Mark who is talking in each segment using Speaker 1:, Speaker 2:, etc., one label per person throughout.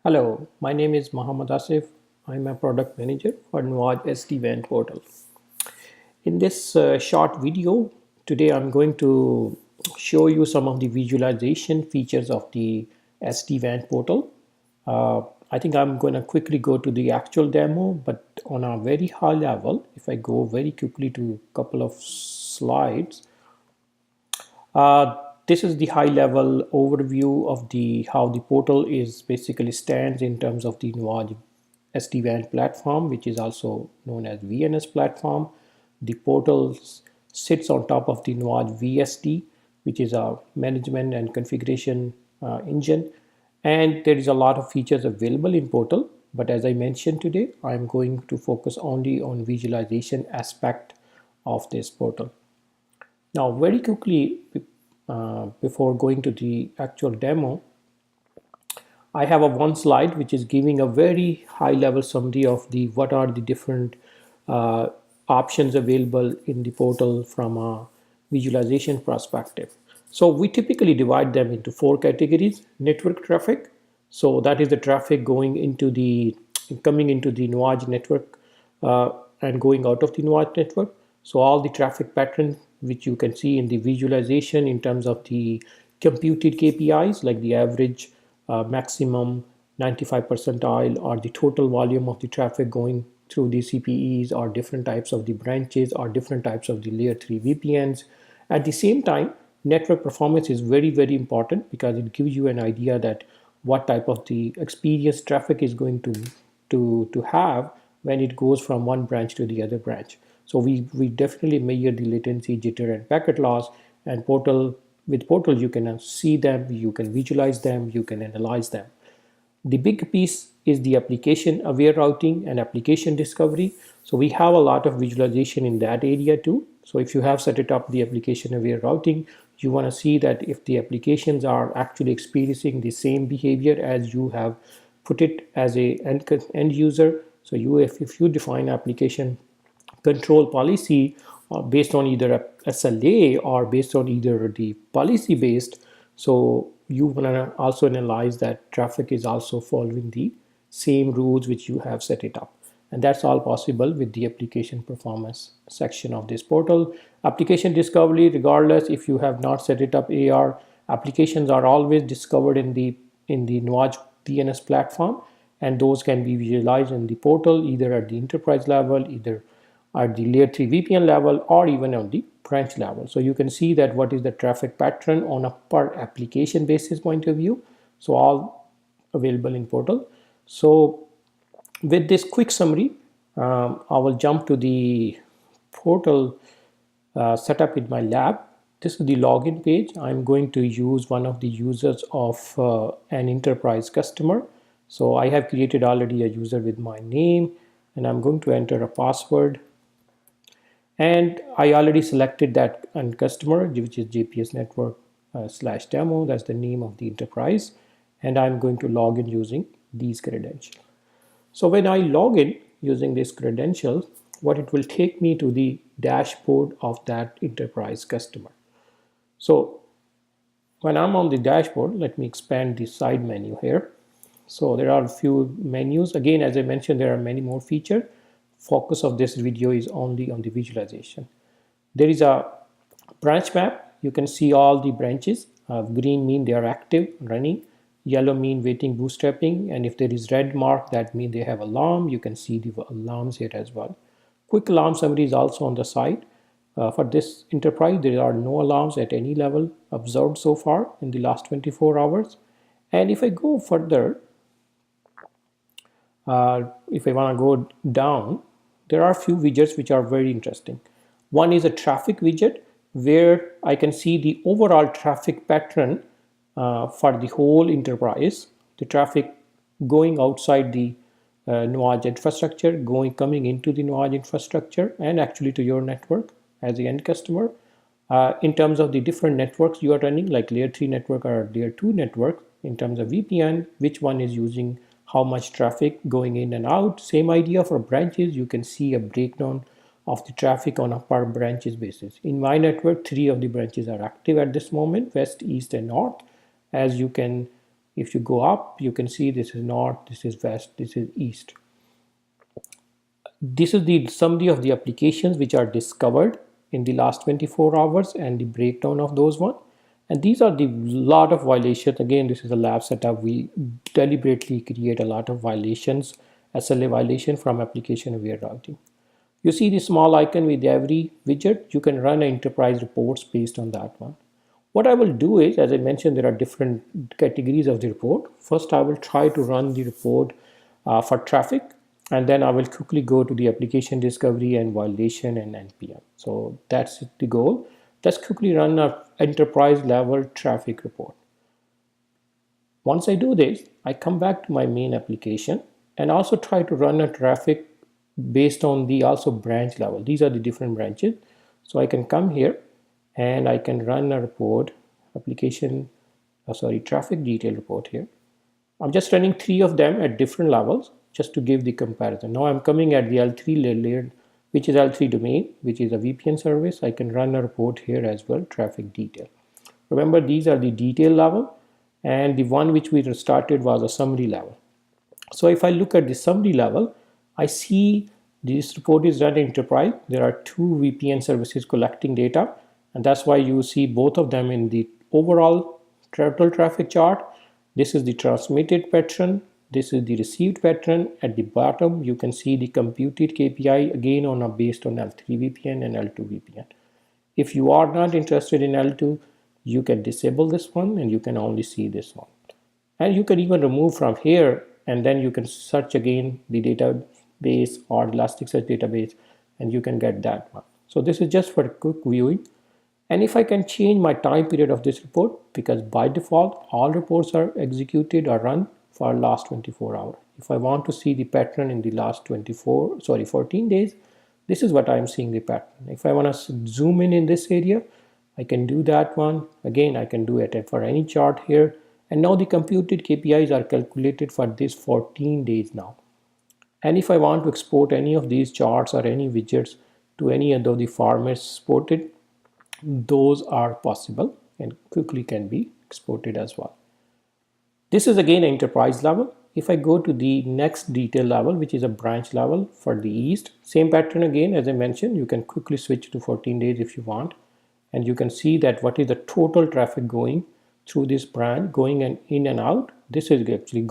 Speaker 1: Hello, my name is Mohammad Asif. I'm a product manager for Nuage SD-WAN portal. In this short video, today I'm going to show you some of the visualization features of the SD-WAN portal. I think I'm going to quickly go to the actual demo, but on a very high level, if I go very quickly to a couple of slides, uh, this is the high level overview of the how the portal is basically stands in terms of the Nuage SD-WAN platform, which is also known as VNS platform. The portal sits on top of the Nuage VSD, which is a management and configuration engine. And there is a lot of features available in portal. But as I mentioned today, I'm going to focus only on visualization aspect of this portal. Now, very quickly, before going to the actual demo, I have a one slide which is giving a very high level summary of the what are the different uh, options available in the portal from a visualization perspective. So we typically divide them into four categories: network traffic. So that is the traffic going into the coming into the Nuage network and going out of the Nuage network. So all the traffic patterns which you can see in the visualization in terms of the computed KPIs like the average, maximum, 95 percentile, or the total volume of the traffic going through the CPEs, or different types of the branches, or different types of the layer 3 VPNs. At the same time, network performance is very important because it gives you an idea that what type of the experience traffic is going to have when it goes from one branch to the other branch. So we definitely measure the latency, jitter, and packet loss. And with portal you can see them, you can visualize them, you can analyze them. The big piece is the application aware routing and application discovery. So we have a lot of visualization in that area too. So if you have set it up the application aware routing, you want to see that if the applications are actually experiencing the same behavior as you have put it as a end user. So if you define application control policy based on either a SLA or based on either the policy based, so you want to also analyze that traffic is also following the same rules which you have set it up. And that's all possible with the application performance section of this portal. Application discovery, regardless if you have not set it up AR, applications are always discovered in the Nuage DNS platform, and those can be visualized in the portal either at the enterprise level, either at the layer 3 VPN level, or even on the branch level. So you can see that what is the traffic pattern on a per application basis point of view. So all available in portal. So with this quick summary, I will jump to the portal setup in my lab. This is the login page. I'm going to use one of the users of an enterprise customer. So I have created already a user with my name, and I'm going to enter a password. And I already selected that end customer, which is JPS network slash demo. That's the name of the enterprise. And I'm going to log in using these credentials. So when I log in using this credential, what it will take me to the dashboard of that enterprise customer. So when I'm on the dashboard, let me expand the side menu here. So there are a few menus. Again, as I mentioned, there are many more features. Focus of this video is only on the visualization. There is a branch map. You can see all the branches. Green mean they are active, running. Yellow mean waiting, bootstrapping. And if there is red mark, that means they have alarm. You can see the alarms here as well. Quick alarm summary is also on the side. For this enterprise, there are no alarms at any level observed so far in the last 24 hours. And if I go further, if I want to go down, there are a few widgets which are very interesting. One is a traffic widget where I can see the overall traffic pattern for the whole enterprise, the traffic going outside the Nuage infrastructure, coming into the Nuage infrastructure, and actually to your network as the end customer. In terms of the different networks you are running, like layer 3 network or layer 2 network, in terms of VPN, which one is using how much traffic going in and out. Same idea for branches. You can see a breakdown of the traffic on a per branches basis. In my network, 3 of the branches are active at this moment: west, east, and north. As you can If you go up, you can see this is north, this is west, this is east. This is the summary of the applications which are discovered in the last 24 hours and the breakdown of those one. And these are the lot of violations. Again, this is a lab setup. We deliberately create a lot of violations, SLA violation from application aware routing. You see the small icon with every widget. You can run enterprise reports based on that one. What I will do is, as I mentioned, there are different categories of the report. First, I will try to run the report for traffic, and then I will quickly go to the application discovery and violation and NPM. So that's the goal. Let's quickly run an enterprise level traffic report. Once I do this, I come back to my main application and also try to run a traffic based on the also branch level. These are the different branches. So I can come here and I can run a report, traffic detail report here. I'm just running 3 of them at different levels just to give the comparison. Now I'm coming at the L3 layer, which is L3 domain, which is a VPN service. I can run a report here as well, traffic detail. Remember, these are the detail level, and the one which we started was a summary level. So if I look at the summary level, I see this report is run enterprise. There are 2 VPN services collecting data, and that's why you see both of them in the overall total traffic chart. This is the transmitted pattern. This is the received pattern. At the bottom, you can see the computed KPI again based on L3 VPN and L2 VPN. If you are not interested in L2, you can disable this one and you can only see this one. And you can even remove from here, and then you can search again the database or Elasticsearch database, and you can get that one. So this is just for quick viewing. And if I can change my time period of this report, because by default all reports are executed or run for last 24 hours. If I want to see the pattern in the last 14 days, this is what I'm seeing the pattern. If I want to zoom in this area, I can do that one. Again, I can do it for any chart here. And now the computed KPIs are calculated for this 14 days now. And if I want to export any of these charts or any widgets to any of the formats supported, those are possible and quickly can be exported as well. This is again enterprise level. If I go to the next detail level, which is a branch level for the east, same pattern again. As I mentioned, you can quickly switch to 14 days if you want, and you can see that what is the total traffic going through this branch, going in and out. This is actually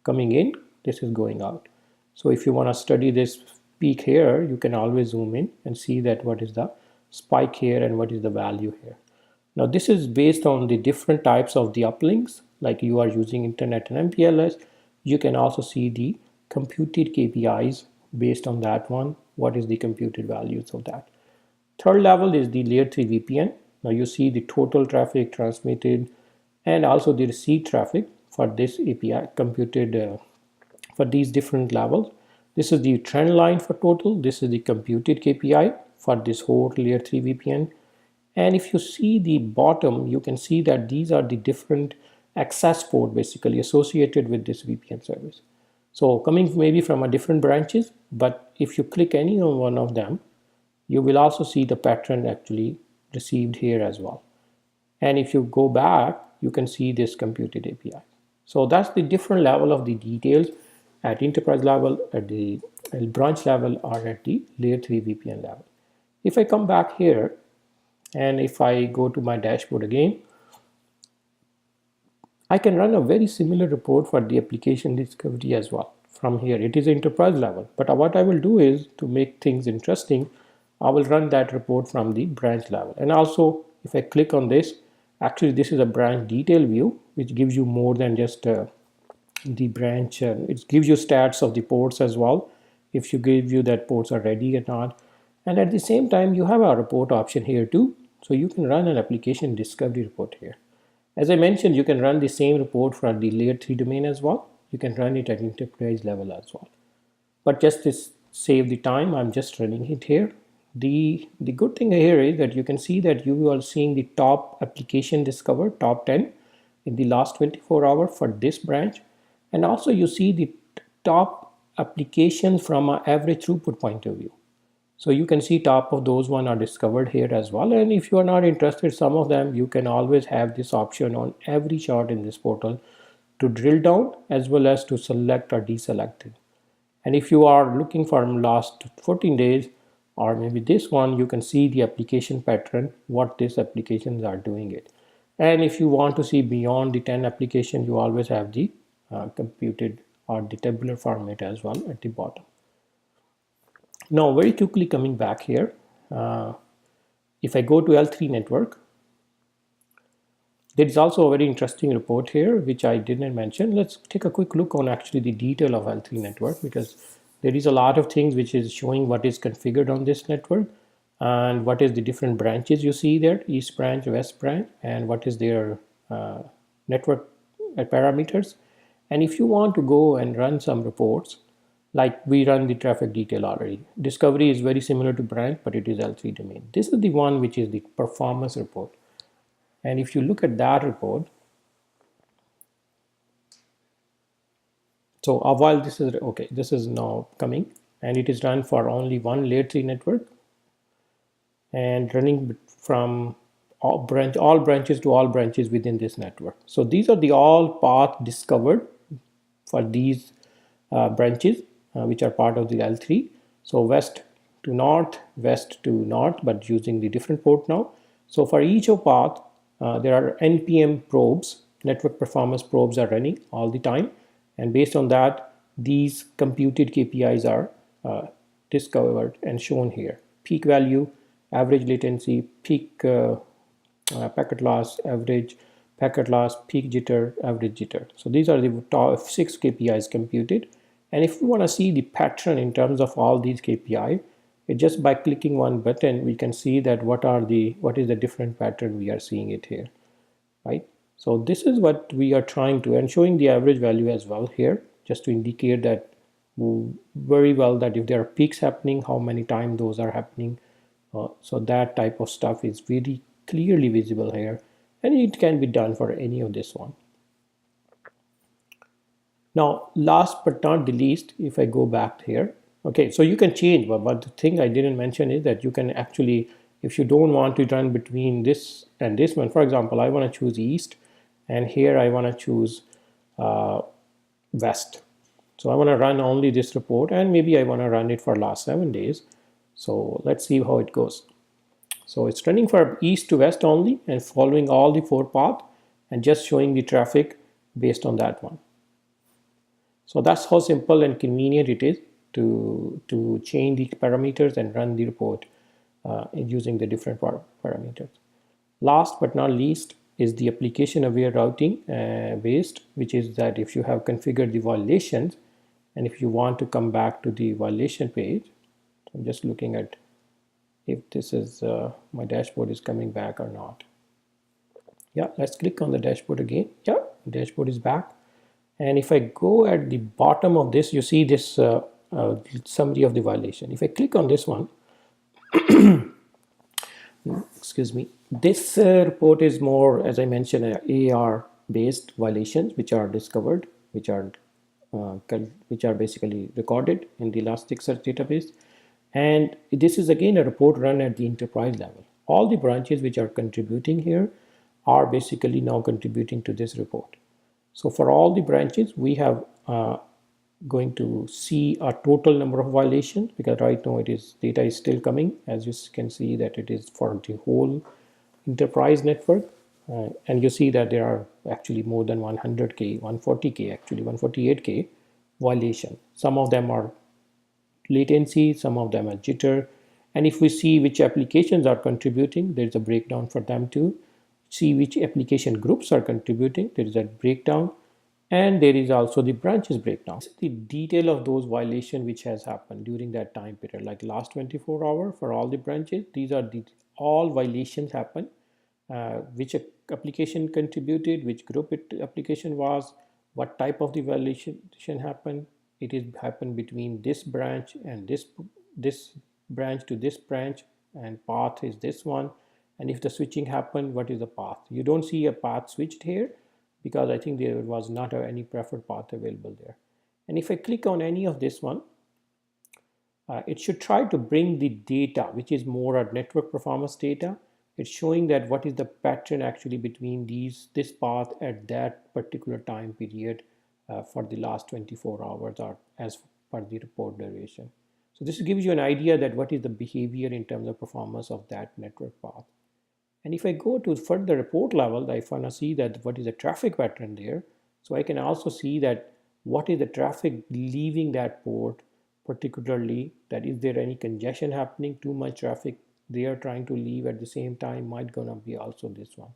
Speaker 1: coming in, this is going out. So if you want to study this peak here, you can always zoom in and see that what is the spike here and what is the value here. Now this is based on the different types of the uplinks, like you are using internet and MPLS. You can also see the computed KPIs based on that one. What is the computed values of that? Third level is the layer 3 VPN. Now you see the total traffic transmitted and also the received traffic for this API computed for these different levels. This is the trend line for total. This is the computed KPI for this whole layer 3 VPN. And if you see the bottom, you can see that these are the different access port basically associated with this VPN service. So coming maybe from a different branches, but if you click any one of them, you will also see the pattern actually received here as well. And if you go back, you can see this computed API. So that's the different level of the details at enterprise level, at the branch level, or at the layer 3 VPN level. If I come back here and if I go to my dashboard again, I can run a very similar report for the application discovery as well. From here, it is enterprise level, but what I will do is, to make things interesting, I will run that report from the branch level. And also, if I click on this, actually this is a branch detail view, which gives you more than just the branch. It gives you stats of the ports as well, if you give you that ports are ready or not. And at the same time, you have a report option here too. So you can run an application discovery report here. As I mentioned, you can run the same report for the layer 3 domain as well. You can run it at enterprise level as well. But just to save the time, I'm just running it here. The good thing here is that you can see that you are seeing the top application discovered, top 10 in the last 24 hours for this branch. And also you see the top applications from an average throughput point of view. So you can see top of those one are discovered here as well. And if you are not interested, some of them, you can always have this option on every chart in this portal to drill down as well as to select or deselect it. And if you are looking for last 14 days or maybe this one, you can see the application pattern, what these applications are doing it. And if you want to see beyond the 10 application, you always have the computed or the tabular format as well at the bottom. Now, very quickly coming back here, if I go to L3 network, there is also a very interesting report here, which I didn't mention. Let's take a quick look on actually the detail of L3 network, because there is a lot of things which is showing what is configured on this network and what is the different branches you see there, east branch, west branch, and what is their network parameters. And if you want to go and run some reports, like we run the traffic detail already. Discovery is very similar to branch, but it is L3 domain. This is the one which is the performance report. And if you look at that report, so while this is okay, this is now coming and it is run for only one layer 3 network and running from all branches to all branches within this network. So these are the all path discovered for these branches which are part of the L3. So west to north, west to north, but using the different port now. So for each of path, there are NPM probes, network performance probes are running all the time. And based on that, these computed KPIs are discovered and shown here. Peak value, average latency, peak packet loss, average packet loss, peak jitter, average jitter. So these are the top 6 KPIs computed. And if we want to see the pattern in terms of all these KPI, just by clicking one button, we can see that what is the different pattern we are seeing it here, right? So this is what we are trying to, and showing the average value as well here, just to indicate that very well that if there are peaks happening, how many times those are happening. So that type of stuff is very clearly visible here, and it can be done for any of this one. Now, last but not the least, if I go back here, okay, so you can change, but the thing I didn't mention is that you can actually, if you don't want to run between this and this one, for example, I want to choose east, and here I want to choose west. So I want to run only this report, and maybe I want to run it for last 7 days. So let's see how it goes. So it's running for east to west only and following all the 4 paths and just showing the traffic based on that one. So that's how simple and convenient it is to change the parameters and run the report using the different parameters. Last but not least is the application aware routing based, which is that if you have configured the violations and if you want to come back to the violation page, I'm just looking at if this is my dashboard is coming back or not. Yeah, let's click on the dashboard again. Yeah, dashboard is back. And if I go at the bottom of this, you see this summary of the violation. If I click on this one, excuse me, this report is more, as I mentioned, AR based violations which are discovered, which are basically recorded in the Elasticsearch database. And this is again a report run at the enterprise level. All the branches which are contributing here are basically now contributing to this report. So for all the branches, we have going to see a total number of violations, because right now data is still coming. As you can see that it is for the whole enterprise network. And you see that there are actually more than 100K, 140K, actually 148K violation. Some of them are latency, some of them are jitter. And if we see which applications are contributing, there's a breakdown for them too. See which application groups are contributing, there is a breakdown, and there is also the branches breakdown. The detail of those violations which has happened during that time period, like last 24 hours for all the branches, these are the all violations happen, which application contributed, which group application was, what type of the violation happened. It is happened between this branch and this branch to this branch, and path is this one. And if the switching happened, what is the path? You don't see a path switched here because I think there was not any preferred path available there. And if I click on any of this one, it should try to bring the data, which is more a network performance data, It's showing that what is the pattern actually between this path at that particular time period for the last 24 hours or as per the report duration. So this gives you an idea that what is the behavior in terms of performance of that network path. And if I go to further report level, I want to see that what is the traffic pattern there. So I can also see that what is the traffic leaving that port, particularly that is there any congestion happening, too much traffic they are trying to leave at the same time might gonna be also this one.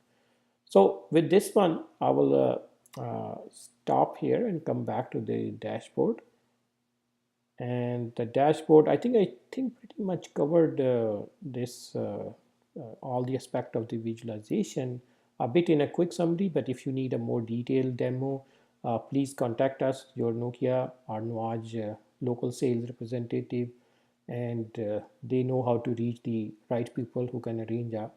Speaker 1: So with this one, I will stop here and come back to the dashboard. And the dashboard, I think pretty much covered this all the aspect of the visualization a bit in a quick summary. But if you need a more detailed demo, please contact us, your Nokia or Nuage local sales representative, and they know how to reach the right people who can arrange a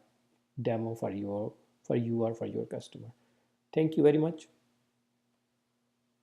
Speaker 1: demo for you or for your customer. Thank you very much.